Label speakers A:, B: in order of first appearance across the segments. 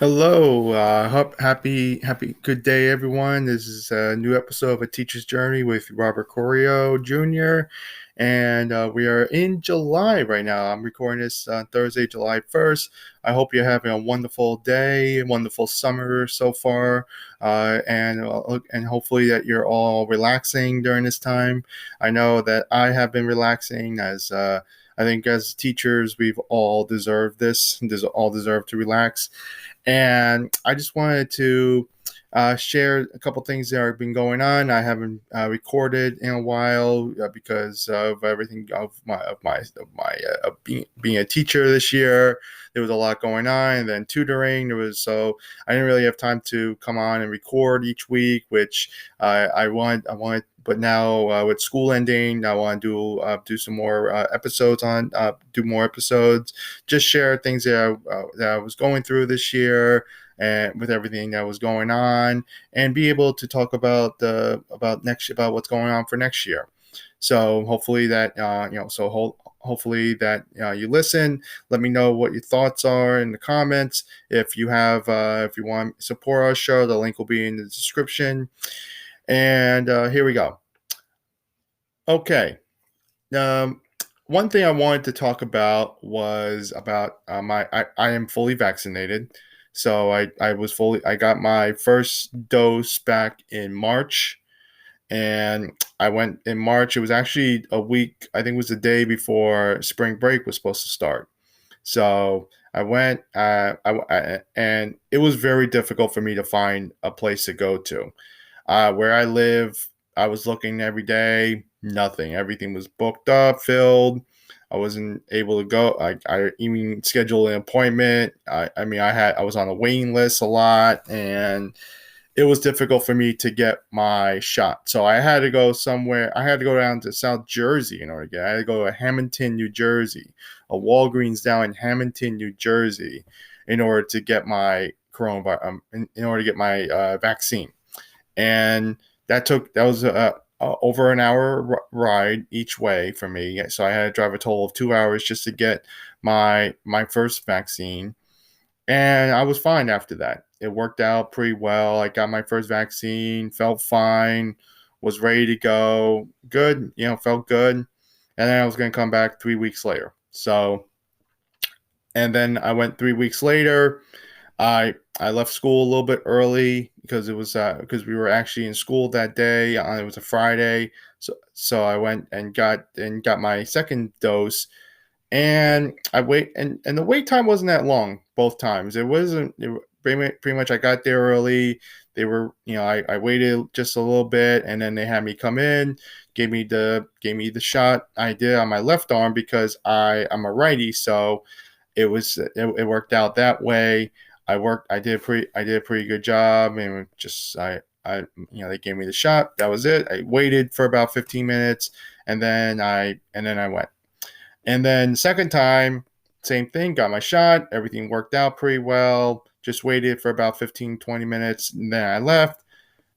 A: Hello, happy good day, everyone. This is a new episode of A Teacher's Journey with Robert Corio Jr. And we are in July right now. I'm recording this on Thursday, July 1st. I hope you're having a wonderful day, wonderful summer so far, and hopefully that you're all relaxing during this time. I know that I have been relaxing as I think as teachers, we've all deserved this. All deserve to relax. And I just wanted to share a couple things that have been going on. I haven't recorded in a while because of everything of being a teacher this year. There was a lot going on, and then tutoring. So I didn't really have time to come on and record each week, which I want. But now with school ending, I want to do some more do more episodes, just share things that I was going through this year and with everything that was going on, and be able to talk about what's going on for next year. So hopefully that hopefully that you listen. Let me know what your thoughts are in the comments. If you want to support our show, the link will be in the description. And here we go. Okay. Um, One thing I wanted to talk about was about I am fully vaccinated. So I got my first dose back in March, and I went in March. It was actually a week, I think it was the day before spring break was supposed to start. So I went, and it was very difficult for me to find a place to go to. Where I live, I was looking every day, nothing. Everything was booked up, filled. I wasn't able to go. I even scheduled an appointment. I was on a waiting list a lot, and it was difficult for me to get my shot. So I had to go somewhere. I had to go down to South Jersey in order to get. I had to go to Hamilton, New Jersey, a Walgreens down in Hamilton, New Jersey, in order to get my coronavirus. In order to get my vaccine, and that was over an hour ride each way for me. So I had to drive a total of 2 hours just to get my first vaccine, and I was fine after that. It worked out pretty well. I got my first vaccine, felt fine, was ready to go, good, felt good, and then I was going to come back 3 weeks later. So, and then I went 3 weeks later. I left school a little bit early because it was because we were actually in school that day. It was a Friday, so I went and got my second dose, and and the wait time wasn't that long both times. It wasn't. Pretty much I got there early. They were, I waited just a little bit, and then they had me come in, gave me the shot. I did on my left arm because I'm a righty, so it worked out that way. I did a pretty good job, and just they gave me the shot. That was it. I waited for about 15 minutes, and then I went. And then second time, same thing, got my shot. Everything worked out pretty well. Just waited for about 15, 20 minutes, and then I left.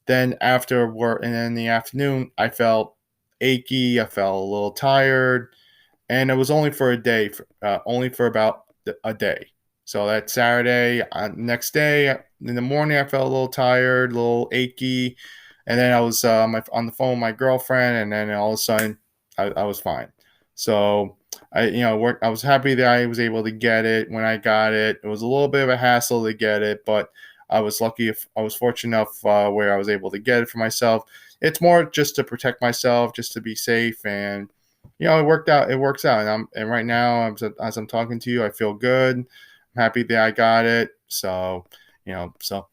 A: Then after work, and then in the afternoon, I felt achy. I felt a little tired, and it was only for a day, only for about a day. So that Saturday, next day in the morning, I felt a little tired, a little achy, and then I was on the phone with my girlfriend, and then all of a sudden, I was fine. So I was happy that I was able to get it when I got it. It was a little bit of a hassle to get it, but I was lucky. If I was fortunate enough where I was able to get it for myself. It's more just to protect myself, just to be safe, and it worked out. It works out, and right now, as I'm talking to you, I feel good. I'm happy that I got it. So, so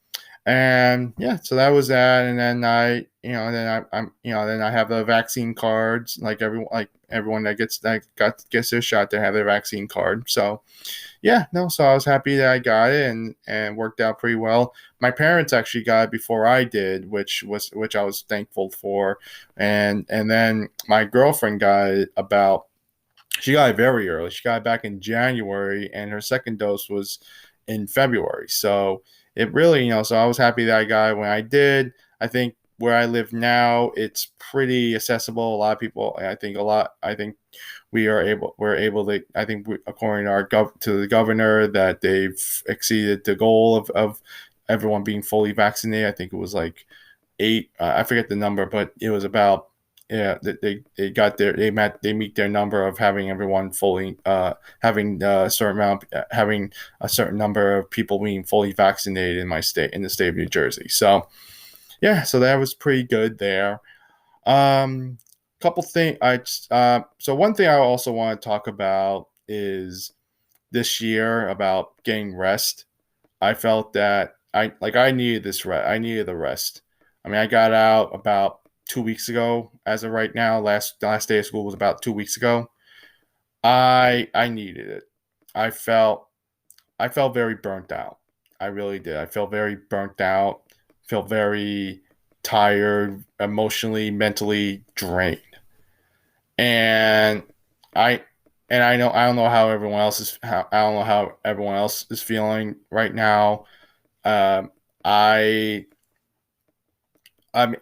A: and yeah, so that was that. And then then I have the vaccine cards, like everyone gets their shot to have their vaccine card. So yeah, no, so I was happy that I got it, and worked out pretty well. My parents actually got it before I did, which I was thankful for. And then my girlfriend got it she got it very early. She got it back in January, and her second dose was in February. So it really, so I was happy that I got it when I did. I think where I live now, it's pretty accessible. A lot of people, I think we're able to, according to to the governor, that they've exceeded the goal of everyone being fully vaccinated. I think it was like eight. I forget the number, but it was about, yeah. They got their they meet their number of having everyone fully having a certain amount having a certain number of people being fully vaccinated in my state, in the state of New Jersey. So yeah, so that was pretty good there. Um, couple things. So one thing I also want to talk about is this year about getting rest. I felt that I needed this rest. I needed the rest. I mean, I got out about 2 weeks ago. As of right now, last day of school was about 2 weeks ago. I needed it. I felt I felt very burnt out. I really did. I felt very burnt out. Felt very tired, emotionally, mentally drained. And I I don't know how everyone else is I don't know how everyone else is feeling right now. Um, I I'm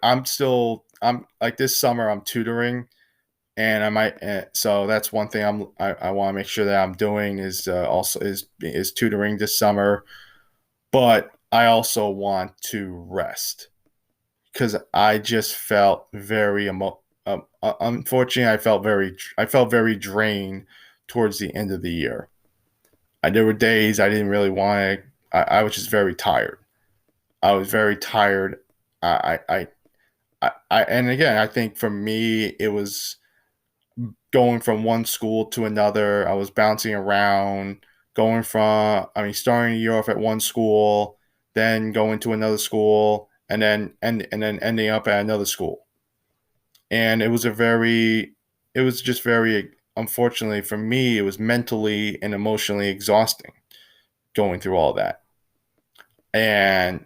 A: like this summer I'm tutoring, and I might so that's one thing I want to make sure that I'm doing is also is tutoring this summer, but I also want to rest because I just felt very unfortunately I felt very drained towards the end of the year. There were days I didn't really want to. I was just very tired. I was very tired. And again, I think for me, it was going from one school to another. I was bouncing around, starting the year off at one school, then going to another school, and then ending up at another school. And it was just very, unfortunately for me, it was mentally and emotionally exhausting going through all that. And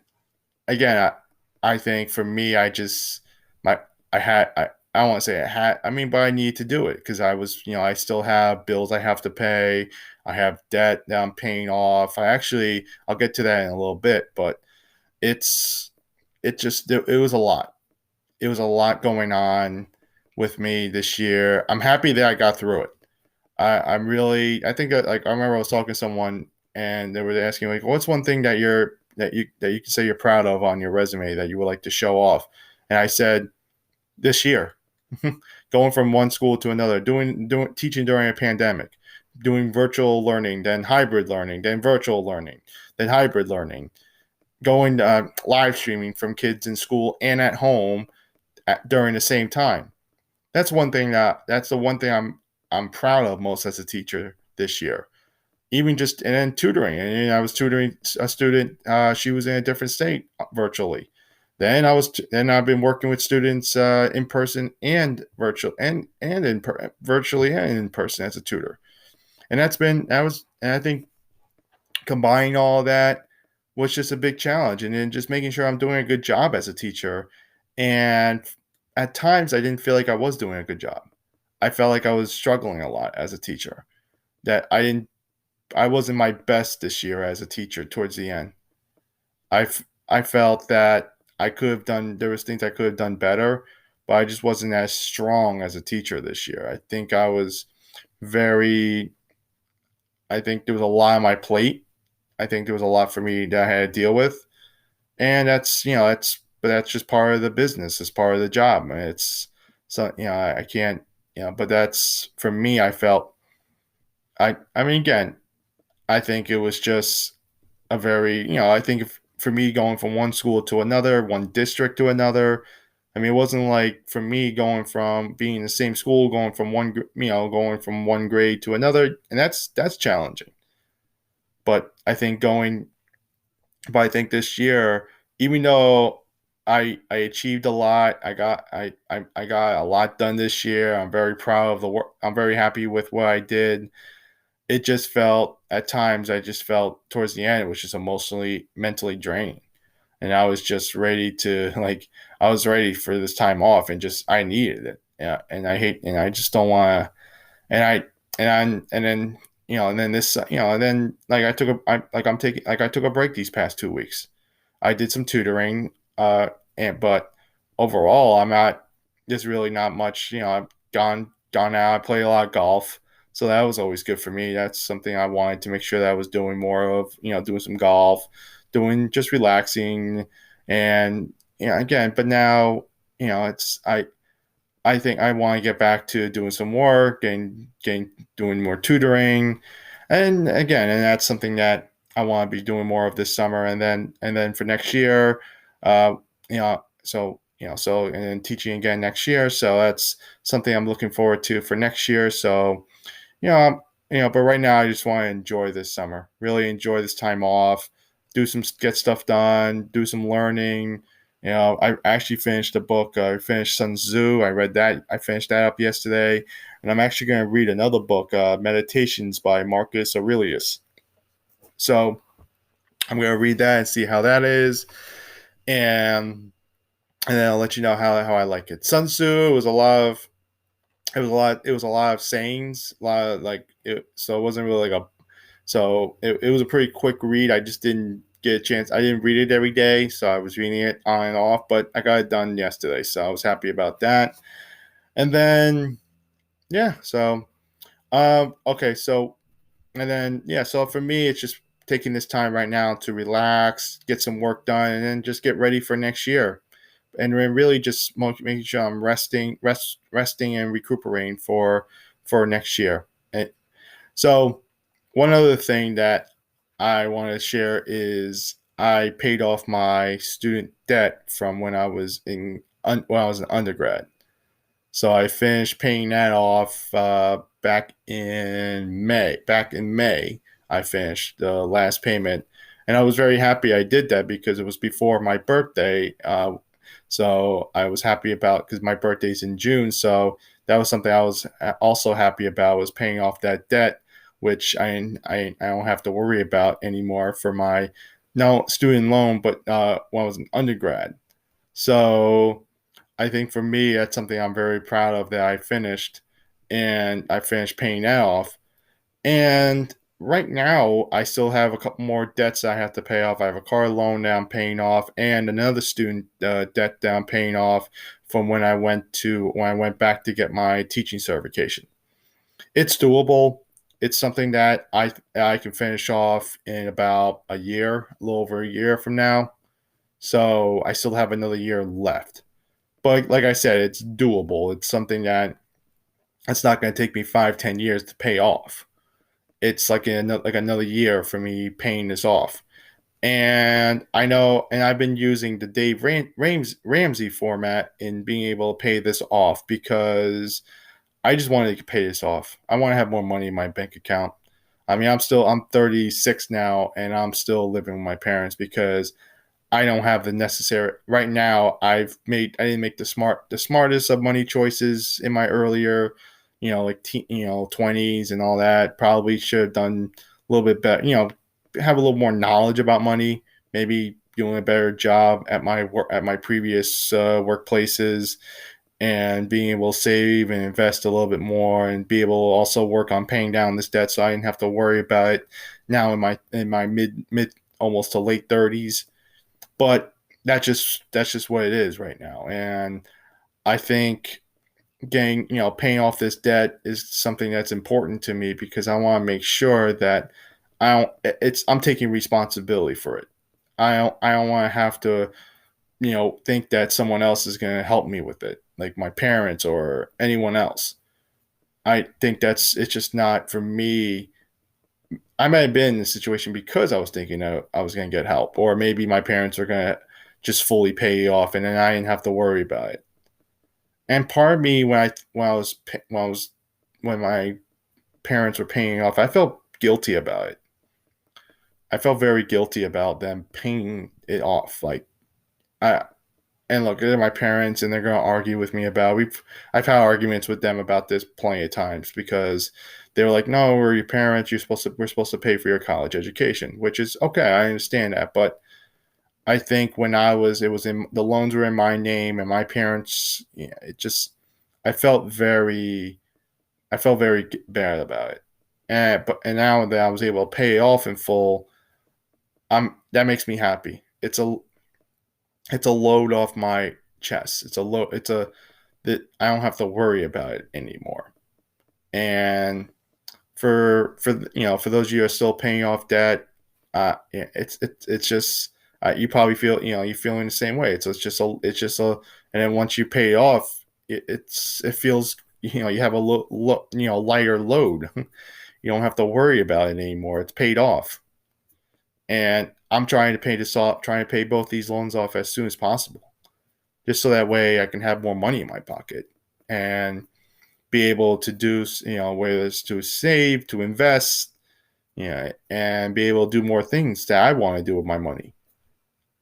A: again, I think for me, my I don't want to say I had I mean, but I needed to do it because I was, I still have bills I have to pay. I have debt that I'm paying off. I'll get to that in a little bit, but it's it was a lot. It was a lot going on with me this year. I'm happy that I got through it. I'm really I think like I remember I was talking to someone and they were asking like, what's one thing that you can say you're proud of on your resume that you would like to show off? And I said this year, going from one school to another, doing teaching during a pandemic, doing virtual learning, then hybrid learning, then virtual learning, then hybrid learning, going live streaming from kids in school and at home during the same time. That's the one thing I'm proud of most as a teacher this year. Even just and then tutoring, and I was tutoring a student. She was in a different state virtually. Then I've been working with students in person and virtual and virtually and in person as a tutor. And and I think combining all of that was just a big challenge, and then just making sure I'm doing a good job as a teacher. And at times I didn't feel like I was doing a good job. I felt like I was struggling a lot as a teacher. That I wasn't my best this year as a teacher towards the end. I felt that there was things I could have done better, but I just wasn't as strong as a teacher this year. Very I think there was a lot on my plate. I think there was a lot for me that I had to deal with. And but that's just part of the business. It's part of the job. It's so, I can't, but that's for me, I mean, again, I think it was just a very, I think for me going from one school to another, one district to another, I mean, it wasn't like for me going from being in the same school, going from one grade to another, and that's challenging. But I think this year, even though I achieved a lot, I got a lot done this year. I'm very proud of the work. I'm very happy with what I did. It just felt at times I just felt towards the end it was just emotionally mentally draining, and I was just ready to I was ready for this time off, and just I needed it. Yeah, and I just don't want to. And I and then and then this and then like I took a I like I'm taking like I took a break these past 2 weeks. I did some tutoring, and but overall, I'm not. There's really not much. I've gone out. I play a lot of golf, so that was always good for me. That's something I wanted to make sure that I was doing more of. Doing some golf, doing just relaxing, and again. But now, it's I think I want to get back to doing some work and doing more tutoring, and again, and that's something that I want to be doing more of this summer, and then for next year, uh, and then teaching again next year. So that's something I'm looking forward to for next year. So you know, but right now I just want to enjoy this summer. Really enjoy this time off. Get stuff done. Do some learning. I actually finished a book. I finished Sun Tzu. I read that. I finished that up yesterday, and I'm actually going to read another book, Meditations by Marcus Aurelius. So I'm going to read that and see how that is, and then I'll let you know how I like it. Sun Tzu was a lot of it was a lot of sayings, a lot of so it wasn't really like a so it was a pretty quick read. I just didn't get a chance. I didn't read it every day, so I was reading it on and off, but I got it done yesterday, so I was happy about that. And then yeah, so okay, so and then yeah, so for me it's just taking this time right now to relax, get some work done, and then just get ready for next year. And then really just making sure I'm resting and recuperating for next year. So one other thing that I want to share is I paid off my student debt from when I was an undergrad. So I finished paying that off back in May. Back in May, I finished the last payment, and I was very happy I did that because it was before my birthday. So I was happy about because my birthday's in June. So that was something I was also happy about was paying off that debt, which I don't have to worry about anymore for my no student loan, but when I was an undergrad. So I think for me, that's something I'm very proud of that I finished, and I finished paying that off. And right now, I still have a couple more debts I have to pay off. I have a car loan that I'm paying off, and another student debt that I'm paying off from when I went back to get my teaching certification. It's doable. It's something that I can finish off in about a year, a little over a year from now. So I still have another year left. But like I said, it's doable. It's something that's not going to take me 5, 10 years to pay off. It's like another year for me paying this off. And I know, and I've been using the Ramsey format in being able to pay this off because I just wanted to pay this off. I want to have more money in my bank account. I mean, I'm 36 now, and I'm still living with my parents because I don't have the necessary right now. I didn't make the smartest of money choices in my earlier, like 20s and all that. Probably should have done a little bit better. Have a little more knowledge about money. Maybe doing a better job at my work at my previous workplaces, and being able to save and invest a little bit more, and be able to also work on paying down this debt so I didn't have to worry about it now in my mid almost to late 30s. But that's just what it is right now. And I think paying off this debt is something that's important to me because I want to make sure that I'm taking responsibility for it. I don't want to have to think that someone else is going to help me with it, like my parents or anyone else. I think it's just not for me. I might have been in a situation because I was thinking I was going to get help, or maybe my parents are going to just fully pay it off, and then I didn't have to worry about it. And part of me, when my parents were paying off, I felt guilty about it. I felt very guilty about them paying it off. Like I and look, they're my parents, and they're going to argue with me about. I've had arguments with them about this plenty of times because they were like, "No, we're your parents. We're supposed to pay for your college education," which is okay. I understand that, but I think when it was in the loans were in my name, and my parents, it just, I felt very, I felt very bad about it. And now that I was able to pay it off in full, that makes me happy. It's a load off my chest. It's a that I don't have to worry about it anymore. And for those of you who are still paying off debt, it's just you probably feel you're feeling the same way. It's just a and then once you pay it off, it feels you have a lighter load. You don't have to worry about it anymore. It's paid off, and I'm trying to pay this off, trying to pay both these loans off as soon as possible, just so that way I can have more money in my pocket and be able to do, whether it's to save, to invest, and be able to do more things that I want to do with my money,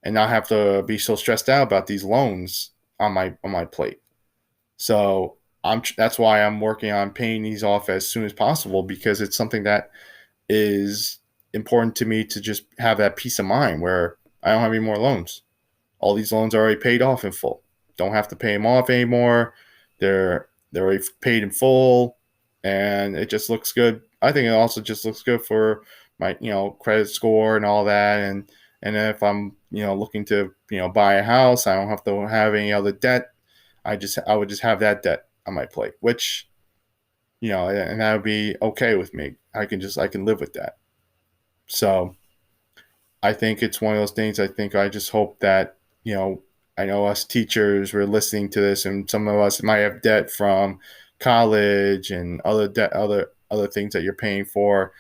A: and not have to be so stressed out about these loans on my plate. So that's why I'm working on paying these off as soon as possible, because it's something that is important to me to just have that peace of mind where I don't have any more loans. All these loans are already paid off in full. Don't have to pay them off anymore. They're already paid in full, and it just looks good. I think it also just looks good for my credit score and all that. And then if I'm looking to buy a house, I don't have to have any other debt. I would just have that debt on my plate, which and that would be okay with me. I can live with that. So I think it's one of those things. I think I just hope that, I know us teachers were listening to this, and some of us might have debt from college and other things that you're paying for.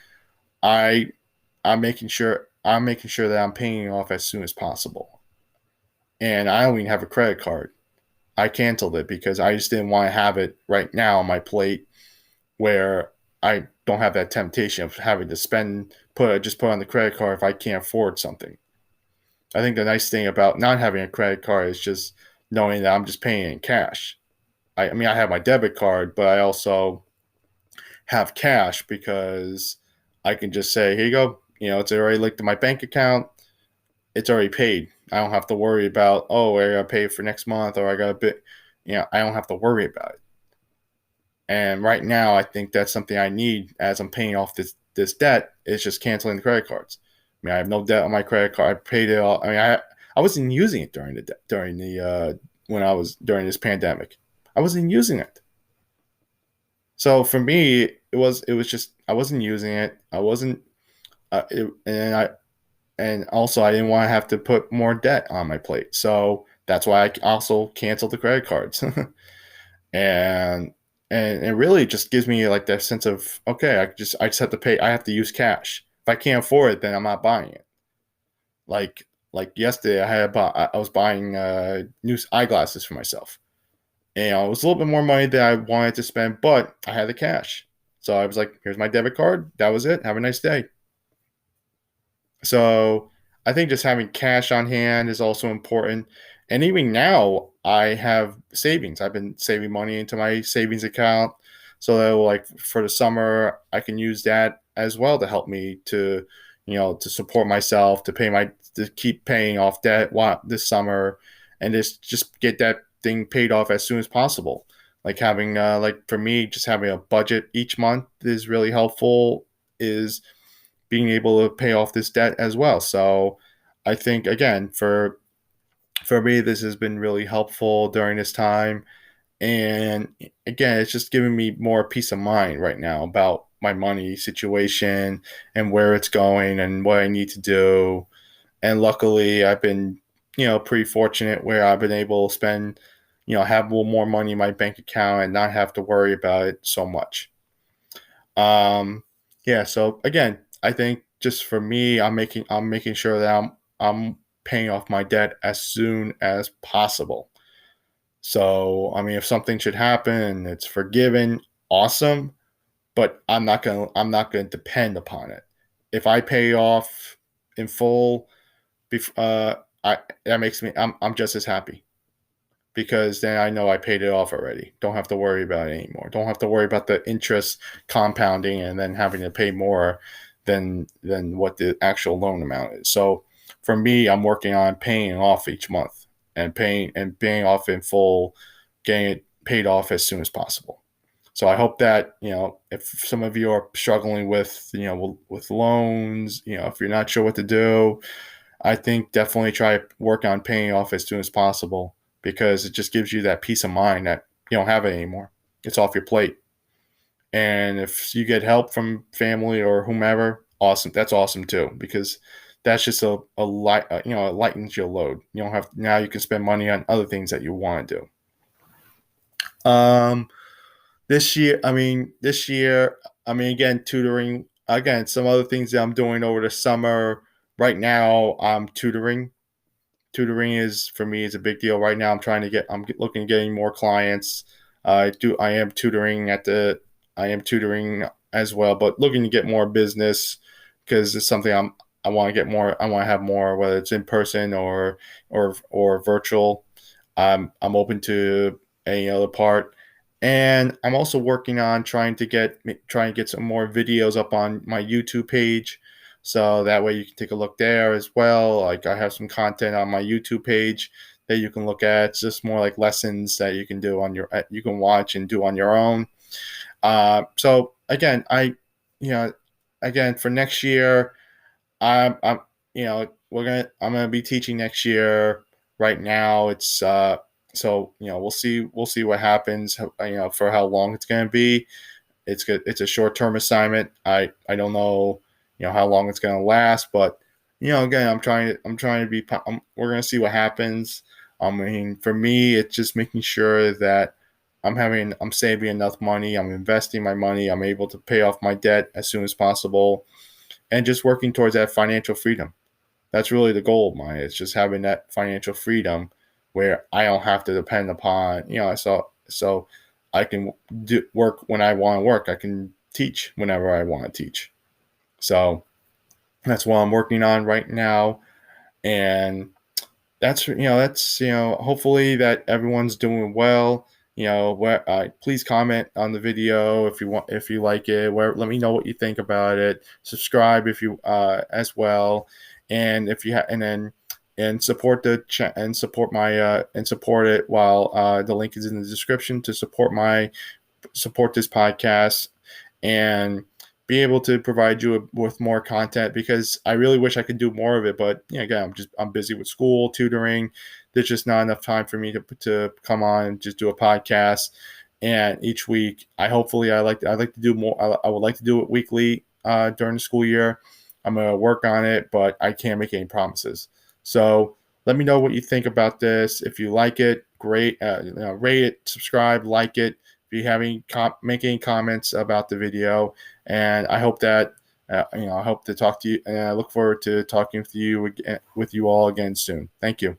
A: I I'm making sure that I'm paying it off as soon as possible. And I don't even have a credit card. I canceled it because I just didn't want to have it right now on my plate where I don't have that temptation of having to put on the credit card if I can't afford something. I think the nice thing about not having a credit card is just knowing that I'm just paying in cash. I mean, I have my debit card, but I also have cash because I can just say, here you go. It's already linked to my bank account. It's already paid. I don't have to worry about, oh, I got to pay for next month or I got a bit. I don't have to worry about it. And right now, I think that's something I need as I'm paying off this debt. Is just canceling the credit cards. I mean, I have no debt on my credit card. I paid it all. I mean, I wasn't using it during this pandemic. I wasn't using it. So for me, it was just I wasn't using it. I wasn't, and also I didn't want to have to put more debt on my plate. So that's why I also canceled the credit cards. and and it really just gives me like that sense of, okay, I just have to pay. I have to use cash. If I can't afford it, then I'm not buying it. Like yesterday, I was buying new eyeglasses for myself, and it was a little bit more money than I wanted to spend, but I had the cash, so I was like, "Here's my debit card. That was it. Have a nice day." So I think just having cash on hand is also important. And even now, I have savings. I've been saving money into my savings account so that, like, for the summer, I can use that as well to help me to support myself, to keep paying off debt this summer, and just get that thing paid off as soon as possible. Like having, like for me, just having a budget each month is really helpful. Is being able to pay off this debt as well. So I think again for me this has been really helpful during this time. And again, it's just giving me more peace of mind right now about my money situation and where it's going and what I need to do. And luckily I've been, pretty fortunate where I've been able to spend, have a little more money in my bank account and not have to worry about it so much. Yeah, so again, I think just for me, I'm making sure that I'm paying off my debt as soon as possible. So, I mean, if something should happen and it's forgiven, awesome, but I'm not gonna depend upon it. If I pay off in full, I that makes me I'm just as happy because then I know I paid it off already. Don't have to worry about it anymore. Don't have to worry about the interest compounding and then having to pay more than what the actual loan amount is. So for me, I'm working on paying off each month and paying off in full, getting it paid off as soon as possible. So I hope that, if some of you are struggling with loans, if you're not sure what to do, I think definitely try to work on paying off as soon as possible because it just gives you that peace of mind that you don't have it anymore. It's off your plate. And if you get help from family or whomever, awesome. That's awesome too, because that's just a light, it lightens your load. You don't have, now you can spend money on other things that you want to do. This year, again, tutoring, again, some other things that I'm doing over the summer. Right now, I'm tutoring. Tutoring is, for me, is a big deal right now. I'm looking at getting more clients. I am tutoring I am tutoring as well, but looking to get more business, because it's something I want to get more. I want to have more, whether it's in person or virtual. I'm open to any other part, and I'm also working on trying to get some more videos up on my YouTube page, so that way you can take a look there as well. Like, I have some content on my YouTube page that you can look at. It's just more like lessons that you can do you can watch and do on your own. So again, you know, again, for next year, I'm I'm gonna be teaching next year. Right now, it's so we'll see what happens. For how long it's gonna be. It's good. It's a short term assignment. I don't know how long it's gonna last, but again, I'm trying to be. We're gonna see what happens. For me, it's just making sure that I'm saving enough money. I'm investing my money. I'm able to pay off my debt as soon as possible, and just working towards that financial freedom. That's really the goal of mine. It's just having that financial freedom where I don't have to depend upon, so I can work when I want to work. I can teach whenever I want to teach. So that's what I'm working on right now. And hopefully that everyone's doing well. Please comment on the video if you want, if you like it. Let me know what you think about it. Subscribe if you as well, and if you and support and support my and support it, while the link is in the description to support this podcast, and be able to provide you with more content, because I really wish I could do more of it. But again, I'm busy with school, tutoring. There's just not enough time for me to come on and just do a podcast. And each week, I'd like to do more. I would like to do it weekly during the school year. I'm gonna work on it, but I can't make any promises. So let me know what you think about this. If you like it, great. Rate it, subscribe, like it. If you have make any comments about the video, and I hope that I hope to talk to you, and I look forward to talking with you all again soon. Thank you.